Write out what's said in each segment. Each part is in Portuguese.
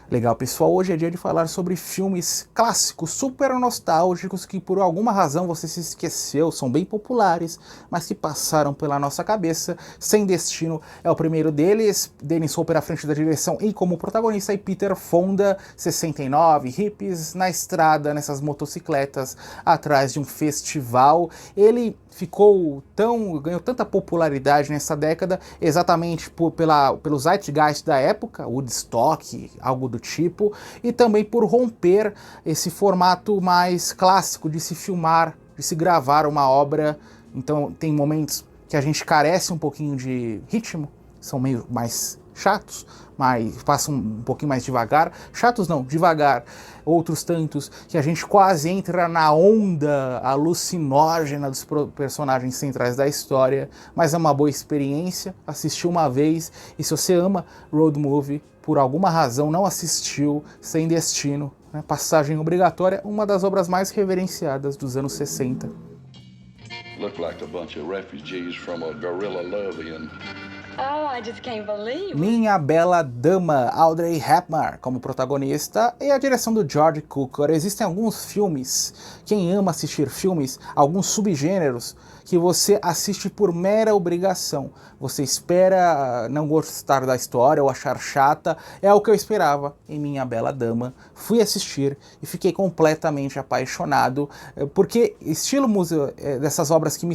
Legal, pessoal, hoje é dia de falar sobre filmes clássicos, super nostálgicos, que por alguma razão você se esqueceu, são bem populares, mas que passaram pela nossa cabeça. Sem Destino é o primeiro deles, Dennis Hopper à frente da direção e como protagonista, e Peter Fonda, 69, hippies na estrada, nessas motocicletas, atrás de um festival. Ele ganhou tanta popularidade nessa década, exatamente pelo zeitgeist da época, Woodstock, algo do tipo, e também por romper esse formato mais clássico de se filmar, de se gravar uma obra. Então tem momentos que a gente carece um pouquinho de ritmo, são meio mais chatos, mas passam um pouquinho mais devagar. Chatos não, devagar. Outros tantos que a gente quase entra na onda alucinógena dos personagens centrais da história, mas é uma boa experiência, assistir uma vez, e se você ama road movie, por alguma razão não assistiu Sem Destino, né, passagem obrigatória, uma das obras mais reverenciadas dos anos 60. Look like a bunch of refugees from a guerrilla Love-in. Oh, I just can't believe it. Minha Bela Dama, Audrey Hepburn como protagonista e a direção do George Cukor. Existem alguns filmes, quem ama assistir filmes, alguns subgêneros que você assiste por mera obrigação. Você espera não gostar da história ou achar chata, é o que eu esperava em Minha Bela Dama. Fui assistir e fiquei completamente apaixonado, porque estilo dessas obras que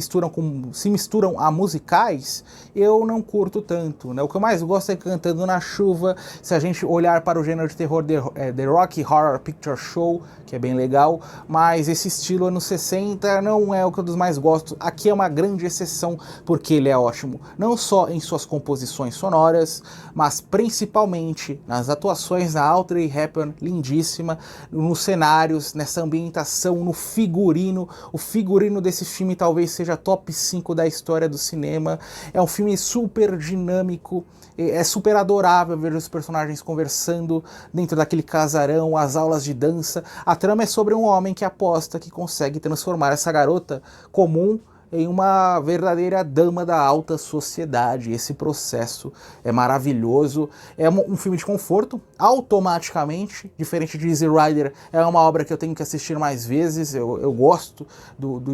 se misturam a musicais, eu não curto tanto, né? O que eu mais gosto é Cantando na Chuva. Se a gente olhar para o gênero de terror, The Rocky Horror Picture Show, que é bem legal, mas esse estilo anos 60 não é o que eu mais gosto. Aqui é uma grande exceção, porque ele é ótimo, não só em suas composições sonoras, mas principalmente nas atuações da Audrey Hepburn, lindíssima, nos cenários, nessa ambientação, no figurino. O figurino desse filme talvez seja top 5 da história do cinema. É um filme super dinâmico, é super adorável ver os personagens conversando dentro daquele casarão, as aulas de dança. A trama é sobre um homem que aposta que consegue transformar essa garota comum em uma verdadeira dama da alta sociedade. Esse processo é maravilhoso, é um filme de conforto, automaticamente, diferente de Easy Rider, é uma obra que eu tenho que assistir mais vezes. Eu gosto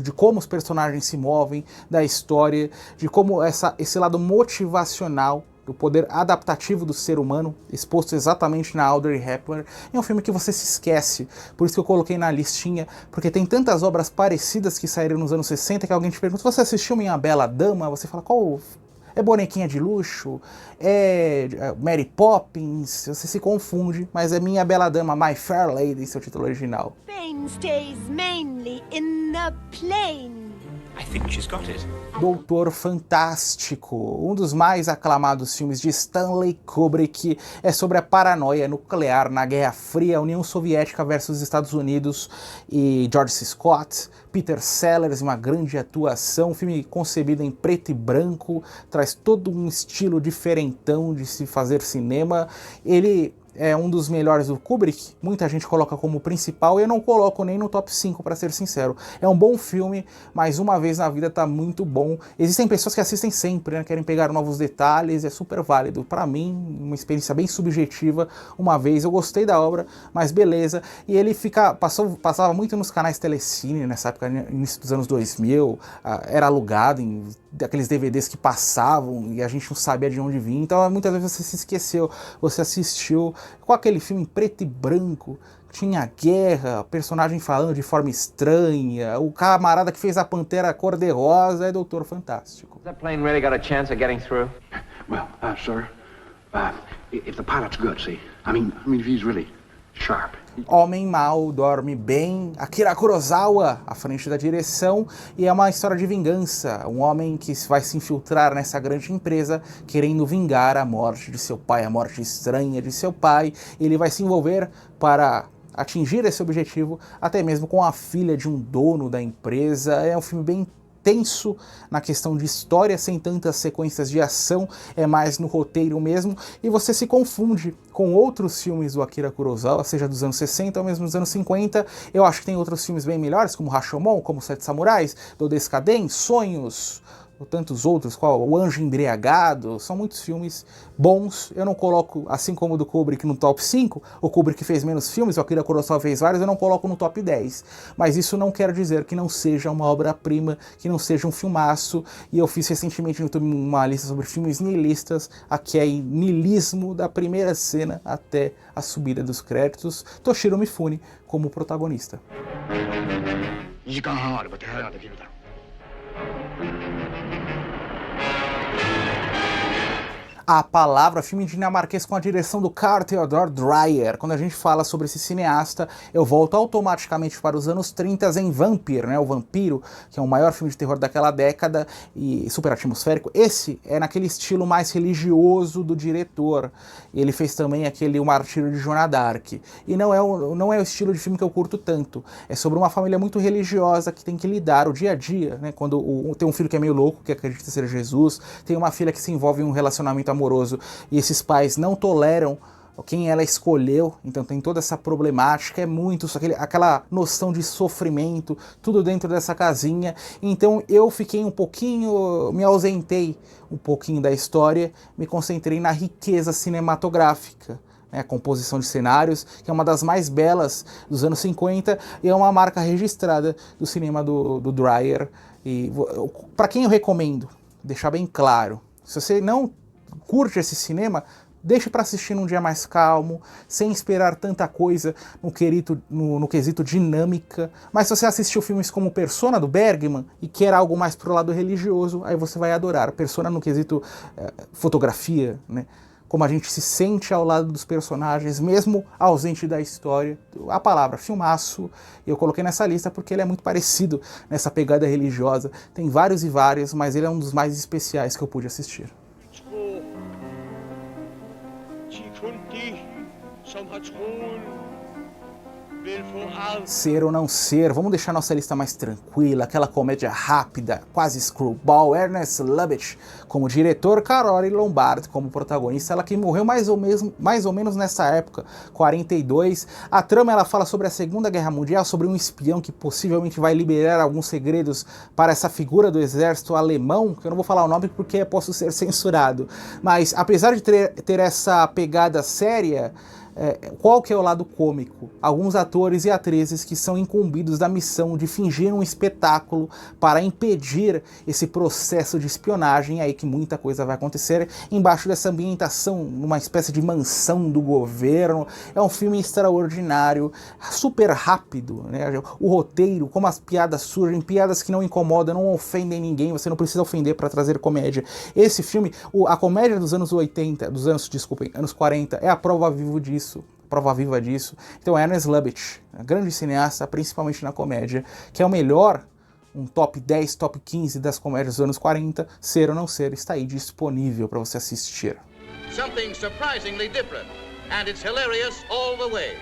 de como os personagens se movem, da história, de como esse lado motivacional, o poder adaptativo do ser humano, exposto exatamente na Audrey Hepburn. É um filme que você se esquece, por isso que eu coloquei na listinha, porque tem tantas obras parecidas que saíram nos anos 60 que alguém te pergunta: você assistiu Minha Bela Dama? Você fala: qual? É Bonequinha de Luxo? É Mary Poppins? Você se confunde, mas é Minha Bela Dama, My Fair Lady, seu título original. Pain stays mainly in the plane. I think she's got it. Doutor Fantástico, um dos mais aclamados filmes de Stanley Kubrick, é sobre a paranoia nuclear na Guerra Fria, União Soviética versus Estados Unidos e George C. Scott, Peter Sellers, uma grande atuação, um filme concebido em preto e branco, traz todo um estilo diferentão de se fazer cinema. Ele é um dos melhores do Kubrick, muita gente coloca como principal, e eu não coloco nem no top 5, para ser sincero. É um bom filme, mas uma vez na vida tá muito bom. Existem pessoas que assistem sempre, né, querem pegar novos detalhes, é super válido. Para mim, uma experiência bem subjetiva. Uma vez eu gostei da obra, mas beleza. E ele passava muito nos canais Telecine, nessa época, início dos anos 2000, era alugado em aqueles DVDs que passavam e a gente não sabia de onde vinha, então muitas vezes você se esqueceu, você assistiu com aquele filme em preto e branco, tinha guerra, personagem falando de forma estranha, o camarada que fez a Pantera Cor-de-Rosa é Doutor Fantástico. That plane really got a chance of getting through? Well, sir, if the pilot's good, see, I mean if he's really sharp. Homem Mal Dorme Bem, Akira Kurosawa à frente da direção, e é uma história de vingança. Um homem que vai se infiltrar nessa grande empresa querendo vingar a morte de seu pai, a morte estranha de seu pai. Ele vai se envolver para atingir esse objetivo, até mesmo com a filha de um dono da empresa. É um filme bem tenso na questão de história, sem tantas sequências de ação, é mais no roteiro mesmo, e você se confunde com outros filmes do Akira Kurosawa, seja dos anos 60 ou mesmo dos anos 50. Eu acho que tem outros filmes bem melhores, como Rashomon, como Sete Samurais, Dodescaden, Sonhos, ou tantos outros, qual O Anjo Embriagado, são muitos filmes bons. Eu não coloco, assim como o do Kubrick, no top 5, o Kubrick fez menos filmes, o Akira Kurosawa fez vários, eu não coloco no top 10. Mas isso não quer dizer que não seja uma obra-prima, que não seja um filmaço, e eu fiz recentemente no YouTube uma lista sobre filmes nihilistas, aqui é niilismo da primeira cena até a subida dos créditos, Toshiro Mifune como protagonista. 2時間半あれば手配ができるだろう。 A Palavra, filme dinamarquês com a direção do Carl Theodor Dreyer. Quando a gente fala sobre esse cineasta, eu volto automaticamente para os anos 30 em Vampir, né? O Vampiro, que é o maior filme de terror daquela década e super atmosférico. Esse é naquele estilo mais religioso do diretor. Ele fez também aquele O Martírio de Joana d'Arc. E não é o estilo de filme que eu curto tanto. É sobre uma família muito religiosa que tem que lidar o dia a dia, né? Quando tem um filho que é meio louco, que acredita ser Jesus, tem uma filha que se envolve em um relacionamento amoroso e esses pais não toleram quem ela escolheu, então tem toda essa problemática, é muito aquela noção de sofrimento, tudo dentro dessa casinha. Então eu fiquei um pouquinho, me ausentei um pouquinho da história, me concentrei na riqueza cinematográfica, né, a composição de cenários, que é uma das mais belas dos anos 50 e é uma marca registrada do cinema do Dreyer. E para quem eu recomendo, deixar bem claro, se você não curte esse cinema, deixe para assistir num dia mais calmo, sem esperar tanta coisa no quesito dinâmica. Mas se você assistiu filmes como Persona, do Bergman, e quer algo mais pro lado religioso, aí você vai adorar. Persona no quesito fotografia, né? Como a gente se sente ao lado dos personagens, mesmo ausente da história. A Palavra, filmaço, eu coloquei nessa lista porque ele é muito parecido nessa pegada religiosa. Tem vários e vários, mas ele é um dos mais especiais que eu pude assistir. Ser ou não ser, vamos deixar nossa lista mais tranquila, aquela comédia rápida, quase screwball, Ernest Lubitsch como diretor, Carole Lombard como protagonista, ela que morreu mais ou menos nessa época, 42. A trama ela fala sobre a Segunda Guerra Mundial, sobre um espião que possivelmente vai liberar alguns segredos para essa figura do exército alemão, que eu não vou falar o nome porque posso ser censurado, mas apesar de ter essa pegada séria, qual que é o lado cômico? Alguns atores e atrizes que são incumbidos da missão de fingir um espetáculo para impedir esse processo de espionagem, aí que muita coisa vai acontecer embaixo dessa ambientação, numa espécie de mansão do governo. É um filme extraordinário, super rápido, né? O roteiro, como as piadas surgem, piadas que não incomodam, não ofendem ninguém, você não precisa ofender para trazer comédia. Esse filme, a comédia dos anos 80, anos 40, é a prova viva disso. Então é Ernest Lubitsch, grande cineasta, principalmente na comédia, que é o melhor, um top 10, top 15 das comédias dos anos 40, Ser ou Não Ser, está aí disponível para você assistir. Something surprisingly different, and it's hilarious all the way.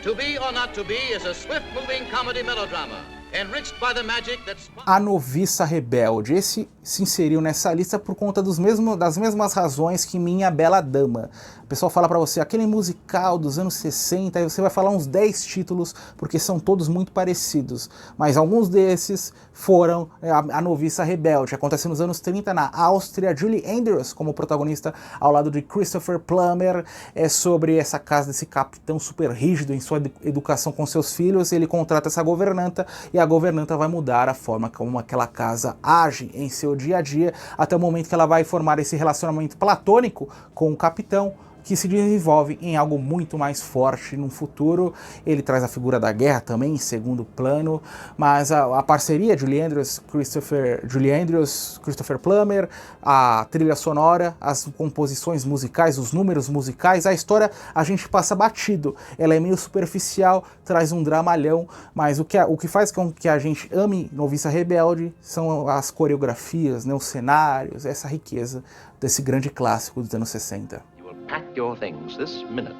To Be or Not to Be is a swift-moving comedy melodrama, enriched by the magic that's... A Noviça Rebelde, esse se inseriu nessa lista por conta das mesmas razões que Minha Bela Dama. O pessoal fala pra você, aquele musical dos anos 60, aí você vai falar uns 10 títulos, porque são todos muito parecidos. Mas alguns desses foram a Noviça Rebelde, acontece nos anos 30 na Áustria, Julie Andrews como protagonista ao lado de Christopher Plummer, é sobre essa casa desse capitão super rígido em sua educação com seus filhos, ele contrata essa governanta, e a governanta vai mudar a forma como aquela casa age em seu dia a dia, até o momento que ela vai formar esse relacionamento platônico com o capitão, que se desenvolve em algo muito mais forte no futuro. Ele traz a figura da guerra também em segundo plano, mas a parceria Julie Andrews, Christopher Plummer, a trilha sonora, as composições musicais, os números musicais, a história a gente passa batido, ela é meio superficial, traz um dramalhão, mas o que faz com que a gente ame Noviça Rebelde são as coreografias, né, os cenários, essa riqueza desse grande clássico dos anos 60. Pack your things this minute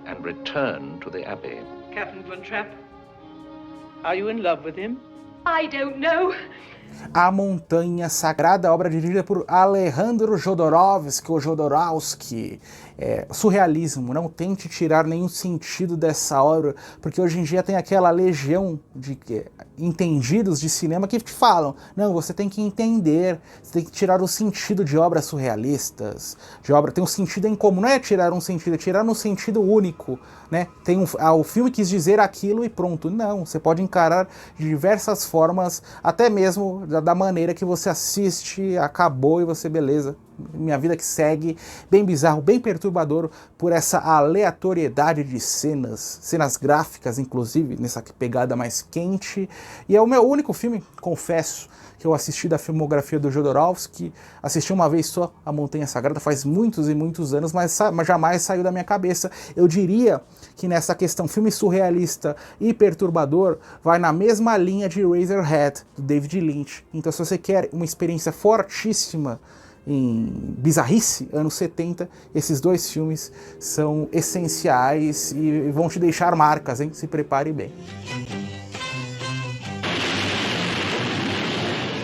and return to the Abbey. Captain Von Trapp, are you in love with him? I don't know. A Montanha Sagrada, obra dirigida por Alejandro Jodorowsky. Surrealismo, não tente tirar nenhum sentido dessa obra, porque hoje em dia tem aquela legião de entendidos de cinema que te falam, não, você tem que entender, você tem que tirar o sentido de obras surrealistas, tem um sentido em comum, não é tirar um sentido, é tirar um sentido único, né? O filme quis dizer aquilo e pronto. Não, você pode encarar de diversas formas, até mesmo da maneira que você assiste, acabou e você, beleza, minha vida que segue, bem bizarro, bem perturbador por essa aleatoriedade de cenas gráficas, inclusive, nessa pegada mais quente. E é o meu único filme, confesso, que eu assisti da filmografia do Jodorowsky. Assisti uma vez só A Montanha Sagrada, faz muitos e muitos anos, mas jamais saiu da minha cabeça. Eu diria que nessa questão filme surrealista e perturbador, vai na mesma linha de Eraserhead, do David Lynch. Então se você quer uma experiência fortíssima em bizarrice, anos 70, esses dois filmes são essenciais e vão te deixar marcas, hein? Se prepare bem.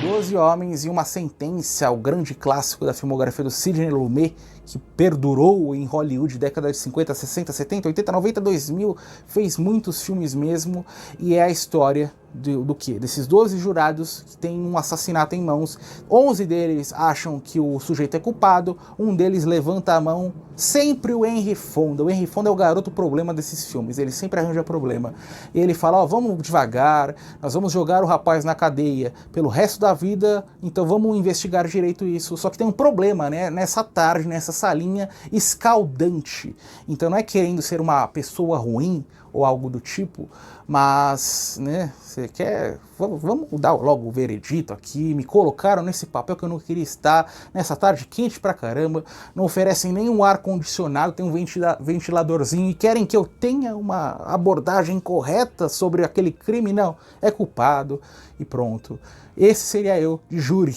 12 Homens e uma Sentença, o grande clássico da filmografia do Sidney Lumet, que perdurou em Hollywood, décadas de 50, 60, 70, 80, 90, 2000, fez muitos filmes mesmo, e é a história do quê? Desses 12 jurados que têm um assassinato em mãos. 11 deles acham que o sujeito é culpado, um deles levanta a mão, sempre o Henry Fonda. O Henry Fonda é o garoto problema desses filmes, ele sempre arranja problema. Ele fala, vamos devagar, nós vamos jogar o rapaz na cadeia pelo resto da vida, então vamos investigar direito isso. Só que tem um problema, né? Nessa tarde, nessa salinha escaldante. Então não é querendo ser uma pessoa ruim ou algo do tipo, mas, né, você quer, vamos dar logo o veredito aqui, me colocaram nesse papel que eu não queria estar, nessa tarde quente pra caramba, não oferecem nenhum ar-condicionado, tem um ventiladorzinho e querem que eu tenha uma abordagem correta sobre aquele crime, não, é culpado e pronto. Esse seria eu, de júri.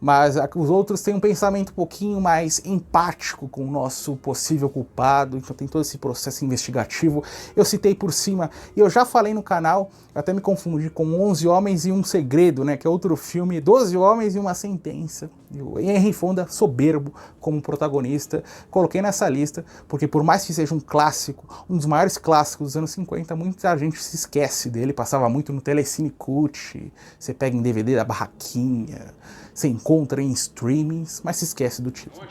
Mas os outros têm um pensamento um pouquinho mais empático com o nosso possível culpado, então tem todo esse processo investigativo. Eu citei por cima, e eu já falei no canal, até me confundi com 11 Homens e um Segredo, né, que é outro filme, 12 Homens e uma Sentença. E o Henry Fonda, soberbo como protagonista, coloquei nessa lista, porque por mais que seja um clássico, um dos maiores clássicos dos anos 50, muita gente se esquece dele, passava muito no Telecine Cult, você pega em DVD da Barraquinha, você encontra em streamings, mas se esquece do título.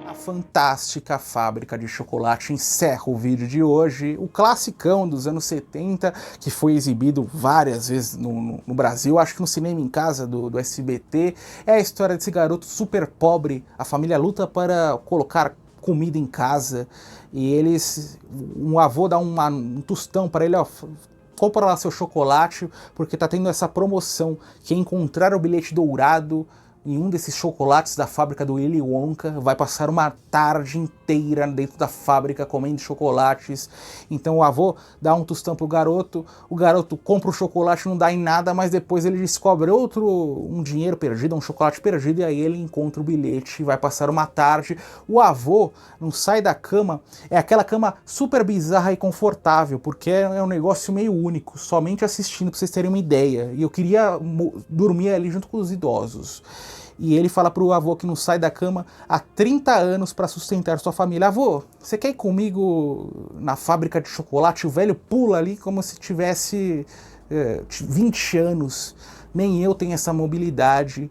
A fantástica Fábrica de Chocolate encerra o vídeo de hoje. O classicão dos anos 70, que foi exibido várias vezes no Brasil, acho que no Cinema em Casa do SBT, é a história desse garoto super pobre. A família luta para colocar comida em casa, e um avô dá um tostão para ele, ó, compra lá seu chocolate, porque tá tendo essa promoção, que é encontrar o bilhete dourado em um desses chocolates da fábrica do Willy Wonka, vai passar uma tarde inteira dentro da fábrica comendo chocolates. Então o avô dá um tostão pro garoto, o garoto compra o chocolate, não dá em nada, mas depois ele descobre um dinheiro perdido, um chocolate perdido, e aí ele encontra o bilhete e vai passar uma tarde. O avô não sai da cama, é aquela cama super bizarra e confortável, porque é um negócio meio único, somente assistindo pra vocês terem uma ideia, e eu queria dormir ali junto com os idosos. E ele fala pro avô que não sai da cama há 30 anos para sustentar sua família. Avô, você quer ir comigo na fábrica de chocolate? O velho pula ali como se tivesse 20 anos. Nem eu tenho essa mobilidade.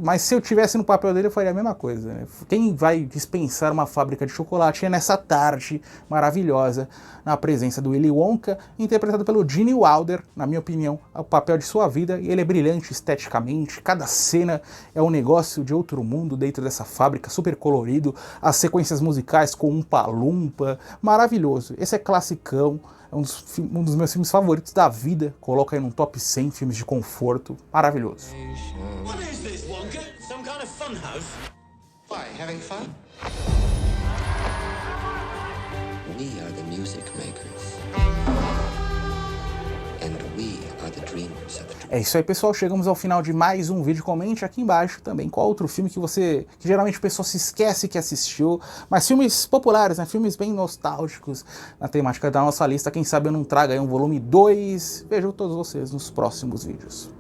Mas se eu tivesse no papel dele, eu faria a mesma coisa, né? Quem vai dispensar uma fábrica de chocolate é nessa tarde maravilhosa, na presença do Willy Wonka, interpretado pelo Gene Wilder, na minha opinião, é o papel de sua vida, e ele é brilhante esteticamente, cada cena é um negócio de outro mundo dentro dessa fábrica, super colorido, as sequências musicais com umpa-lumpa, maravilhoso. Esse é classicão, é um dos meus filmes favoritos da vida, coloca aí num top 100 filmes de conforto, maravilhoso. What is this, Wonka? Some kind of fun house? Why, having fun? We are the music makers. And we are the dreamers of the dream. É isso aí, pessoal, chegamos ao final de mais um vídeo. Comente aqui embaixo também qual outro filme que que geralmente o pessoal se esquece que assistiu, mas filmes populares, né, filmes bem nostálgicos na temática da nossa lista. Quem sabe eu não trago aí um volume 2. Vejo todos vocês nos próximos vídeos.